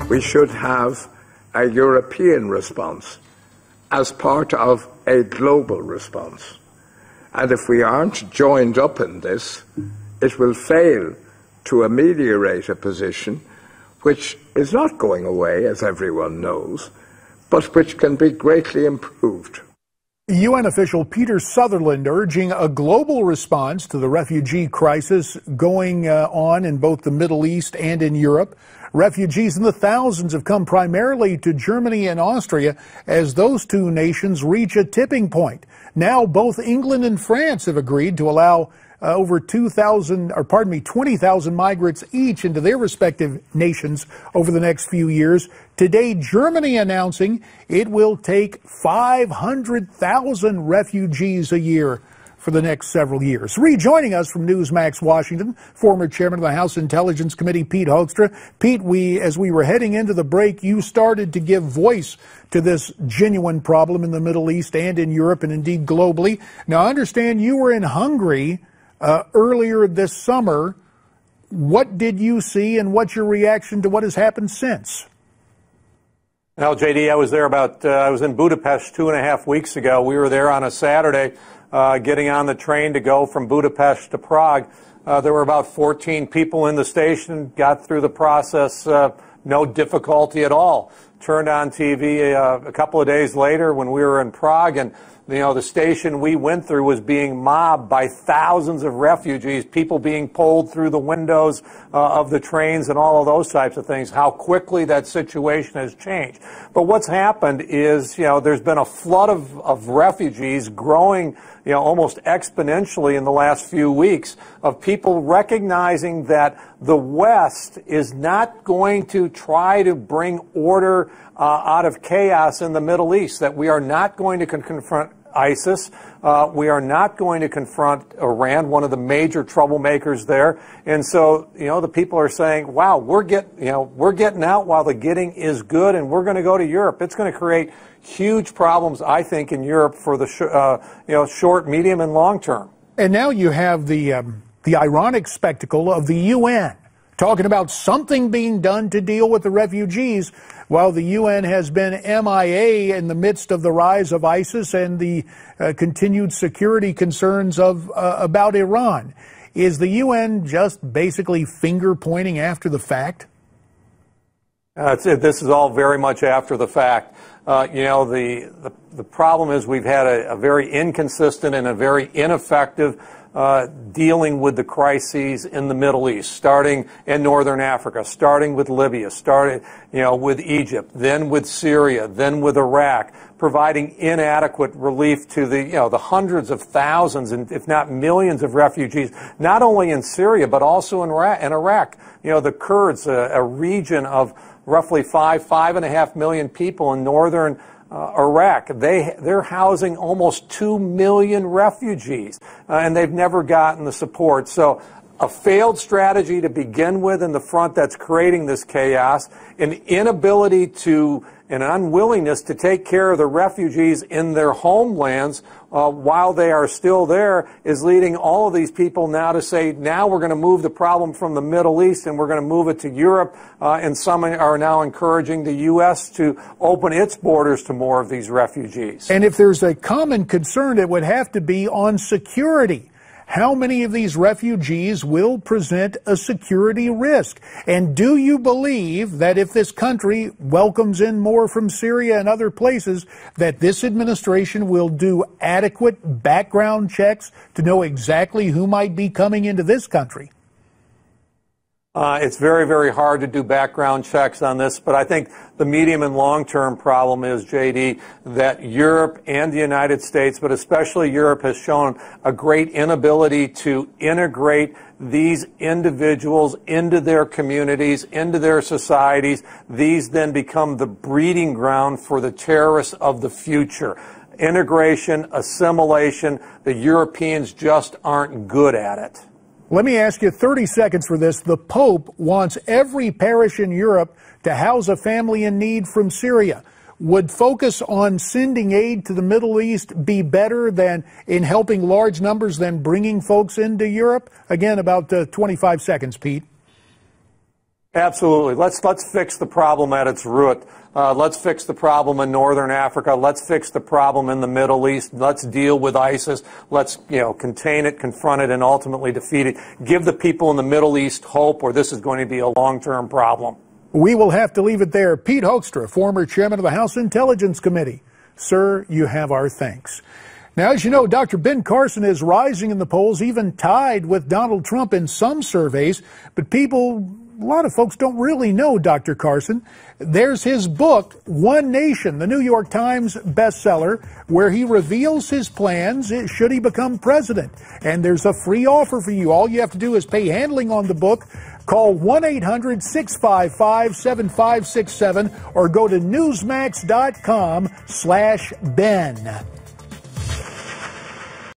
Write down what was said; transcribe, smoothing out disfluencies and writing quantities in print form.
We should have a European response as part of a global response. And if we aren't joined up in this, it will fail to ameliorate a position which is not going away, as everyone knows, but which can be greatly improved. UN official Peter Sutherland urging a global response to the refugee crisis going on in both the Middle East and in Europe. Refugees in the thousands have come primarily to Germany and Austria as those two nations reach a tipping point. Now both England and France have agreed to allow over 20,000 migrants each into their respective nations over the next few years. Today, Germany announcing it will take 500,000 refugees a year for the next several years. Rejoining us from Newsmax Washington, former chairman of the House Intelligence Committee, Pete Hoekstra. Pete, as we were heading into the break, you started to give voice to this genuine problem in the Middle East and in Europe and indeed globally. Now, I understand you were in Hungary earlier this summer. What did you see and what's your reaction to what has happened since? Well, JD, I was there I was in Budapest 2.5 weeks ago. We were there on a Saturday, getting on the train to go from Budapest to Prague. There were about 14 people in the station, got through the process, no difficulty at all. Turned on TV a couple of days later when we were in Prague, and the station we went through was being mobbed by thousands of refugees, people being pulled through the windows of the trains and all of those types of things, how quickly that situation has changed. But what's happened is, there's been a flood of refugees growing, almost exponentially in the last few weeks, of people recognizing that the West is not going to try to bring order out of chaos in the Middle East, that we are not going to confront ISIS. We are not going to confront Iran, one of the major troublemakers there. And so, the people are saying, wow, we're getting out while the getting is good, and we're going to go to Europe. It's going to create huge problems, I think, in Europe for the short, medium, and long term. And now you have the ironic spectacle of the UN talking about something being done to deal with the refugees, while the UN has been MIA in the midst of the rise of ISIS and the continued security concerns about Iran. Is the UN just basically finger-pointing after the fact? This is all very much after the fact. The problem is we've had a very inconsistent and a very ineffective dealing with the crises in the Middle East, starting in Northern Africa, starting with Libya, starting with Egypt, then with Syria, then with Iraq, providing inadequate relief to the hundreds of thousands, and if not millions, of refugees, not only in Syria but also in Iraq. The Kurds, a region of roughly 5.5 million people in northern Iraq. They're housing almost 2 million refugees, and they've never gotten the support. So a failed strategy to begin with in the front that's creating this chaos, an inability to, an unwillingness to take care of the refugees in their homelands while they are still there, is leading all of these people now to say, now we're going to move the problem from the Middle East and we're going to move it to Europe, and some are now encouraging the U.S. to open its borders to more of these refugees. And if there's a common concern, it would have to be on security. How many of these refugees will present a security risk? And do you believe that if this country welcomes in more from Syria and other places, that this administration will do adequate background checks to know exactly who might be coming into this country? It's very, very hard to do background checks on this, but I think the medium and long-term problem is, JD, that Europe and the United States, but especially Europe, has shown a great inability to integrate these individuals into their communities, into their societies. These then become the breeding ground for the terrorists of the future. Integration, assimilation, the Europeans just aren't good at it. Let me ask you 30 seconds for this. The Pope wants every parish in Europe to house a family in need from Syria. Would focus on sending aid to the Middle East be better than in helping large numbers than bringing folks into Europe? Again, about 25 seconds, Pete. Absolutely. Let's fix the problem at its root. Let's fix the problem in northern Africa. Let's fix the problem in the Middle East. Let's deal with ISIS. Let's, contain it, confront it, and ultimately defeat it. Give the people in the Middle East hope, or this is going to be a long-term problem. We will have to leave it there. Pete Hoekstra, former chairman of the House Intelligence Committee. Sir, you have our thanks. Now, as you know, Dr. Ben Carson is rising in the polls, even tied with Donald Trump in some surveys. But a lot of folks don't really know Dr. Carson. There's his book, One Nation, the New York Times bestseller, where he reveals his plans should he become president. And there's a free offer for you. All you have to do is pay handling on the book. Call 1-800-655-7567 or go to newsmax.com/Ben.